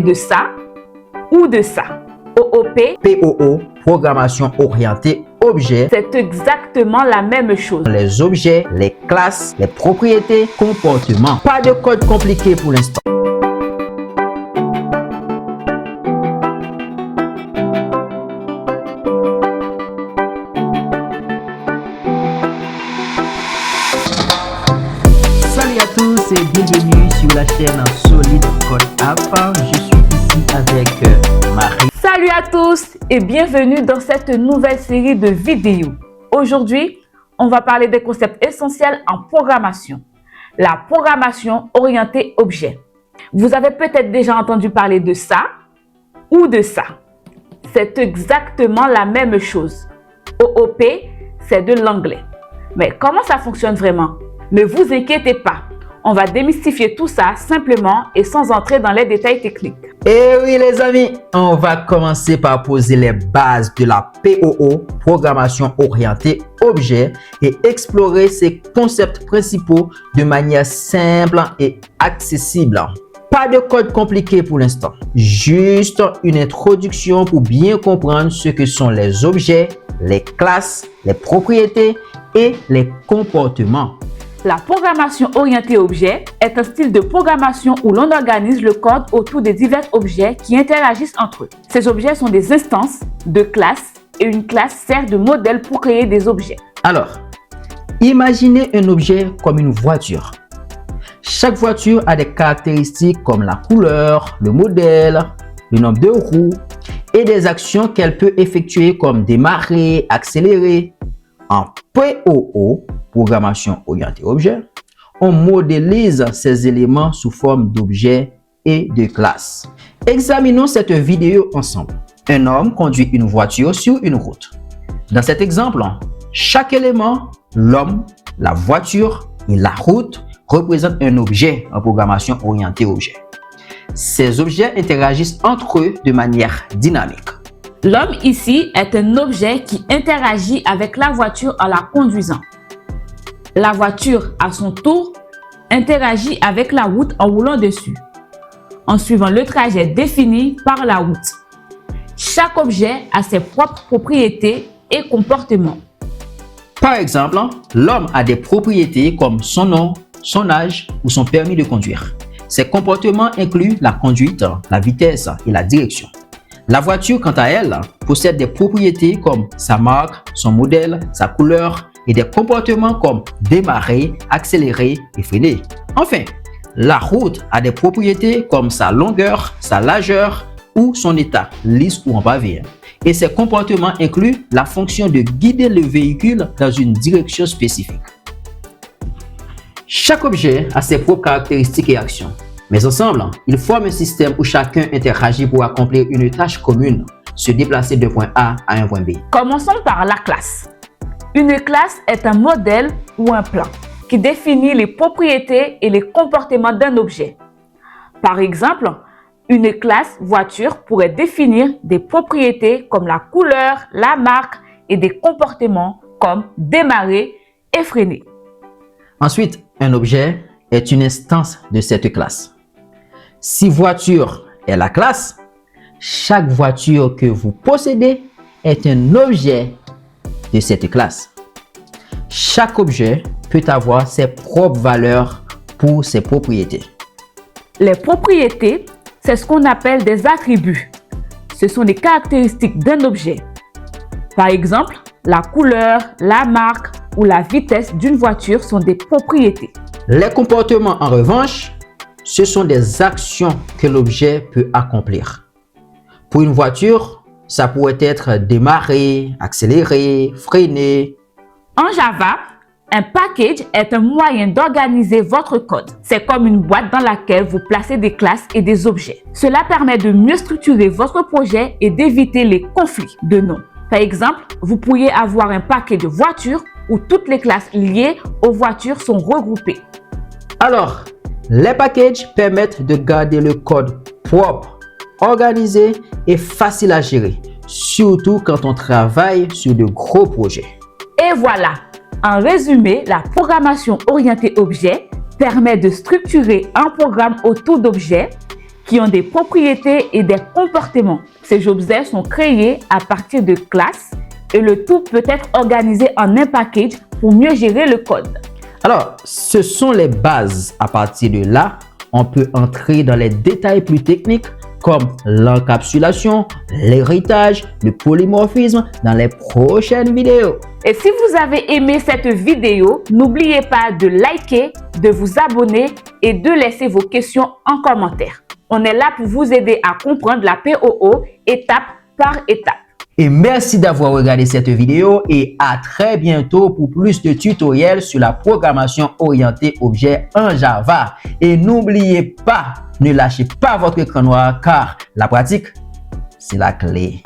de ça ou de ça. OOP, POO, programmation orientée objet. c'est exactement la même chose. Les objets, les classes, les propriétés, comportements. Pas de code compliqué pour l'instant. Salut à tous et bienvenue sur la chaîne Solid Code App. Je suis ici avec Marie. Salut à tous et bienvenue dans cette nouvelle série de vidéos. Aujourd'hui, on va parler des concepts essentiels en programmation. La programmation orientée objet. Vous avez peut-être déjà entendu parler de ça ou de ça. C'est exactement la même chose. OOP, c'est de l'anglais. Mais comment ça fonctionne vraiment? Ne vous inquiétez pas. On va démystifier tout ça simplement et sans entrer dans les détails techniques. Et oui les amis, on va commencer par poser les bases de la POO, programmation orientée objet, et explorer ses concepts principaux de manière simple et accessible. Pas de code compliqué pour l'instant, juste une introduction pour bien comprendre ce que sont les objets, les classes, les propriétés et les comportements. La programmation orientée objet est un style de programmation où l'on organise le code autour des divers objets qui interagissent entre eux. Ces objets sont des instances de classes et une classe sert de modèle pour créer des objets. Alors, imaginez un objet comme une voiture. Chaque voiture a des caractéristiques comme la couleur, le modèle, le nombre de roues et des actions qu'elle peut effectuer comme démarrer, accélérer. En POO, programmation orientée objet, on modélise ces éléments sous forme d'objets et de classes. Examinons cette vidéo ensemble. Un homme conduit une voiture sur une route. Dans cet exemple, chaque élément, l'homme, la voiture et la route, représente un objet en programmation orientée objet. Ces objets interagissent entre eux de manière dynamique. L'homme ici est un objet qui interagit avec la voiture en la conduisant. La voiture, à son tour, interagit avec la route en roulant dessus, en suivant le trajet défini par la route. Chaque objet a ses propres propriétés et comportements. Par exemple, l'homme a des propriétés comme son nom, son âge ou son permis de conduire. Ces comportements incluent la conduite, la vitesse et la direction. La voiture, quant à elle, possède des propriétés comme sa marque, son modèle, sa couleur et des comportements comme démarrer, accélérer et freiner. Enfin, la route a des propriétés comme sa longueur, sa largeur ou son état, lisse ou en pavé. Et ces comportements incluent la fonction de guider le véhicule dans une direction spécifique. Chaque objet a ses propres caractéristiques et actions. Mais ensemble, ils forment un système où chacun interagit pour accomplir une tâche commune, se déplacer d'un point A à un point B. Commençons par la classe. Une classe est un modèle ou un plan qui définit les propriétés et les comportements d'un objet. Par exemple, une classe voiture pourrait définir des propriétés comme la couleur, la marque et des comportements comme démarrer et freiner. Ensuite, un objet est une instance de cette classe. Si voiture est la classe, chaque voiture que vous possédez est un objet de cette classe. Chaque objet peut avoir ses propres valeurs pour ses propriétés. Les propriétés, c'est ce qu'on appelle des attributs. Ce sont les caractéristiques d'un objet. Par exemple, la couleur, la marque ou la vitesse d'une voiture sont des propriétés. Les comportements, en revanche, ce sont des actions que l'objet peut accomplir. Pour une voiture, ça pourrait être démarrer, accélérer, freiner. En Java, un package est un moyen d'organiser votre code. C'est comme une boîte dans laquelle vous placez des classes et des objets. Cela permet de mieux structurer votre projet et d'éviter les conflits de noms. Par exemple, vous pourriez avoir un package de voitures où toutes les classes liées aux voitures sont regroupées. Alors, les packages permettent de garder le code propre, organisé et facile à gérer, surtout quand on travaille sur de gros projets. Et voilà, en résumé, la programmation orientée objet permet de structurer un programme autour d'objets qui ont des propriétés et des comportements. Ces objets sont créés à partir de classes et le tout peut être organisé en un package pour mieux gérer le code. Alors, ce sont les bases. À partir de là, on peut entrer dans les détails plus techniques comme l'encapsulation, l'héritage, le polymorphisme dans les prochaines vidéos. Et si vous avez aimé cette vidéo, n'oubliez pas de liker, de vous abonner et de laisser vos questions en commentaire. On est là pour vous aider à comprendre la POO étape par étape. Et merci d'avoir regardé cette vidéo et à très bientôt pour plus de tutoriels sur la programmation orientée objet en Java. Et n'oubliez pas, ne lâchez pas votre écran noir car la pratique, c'est la clé.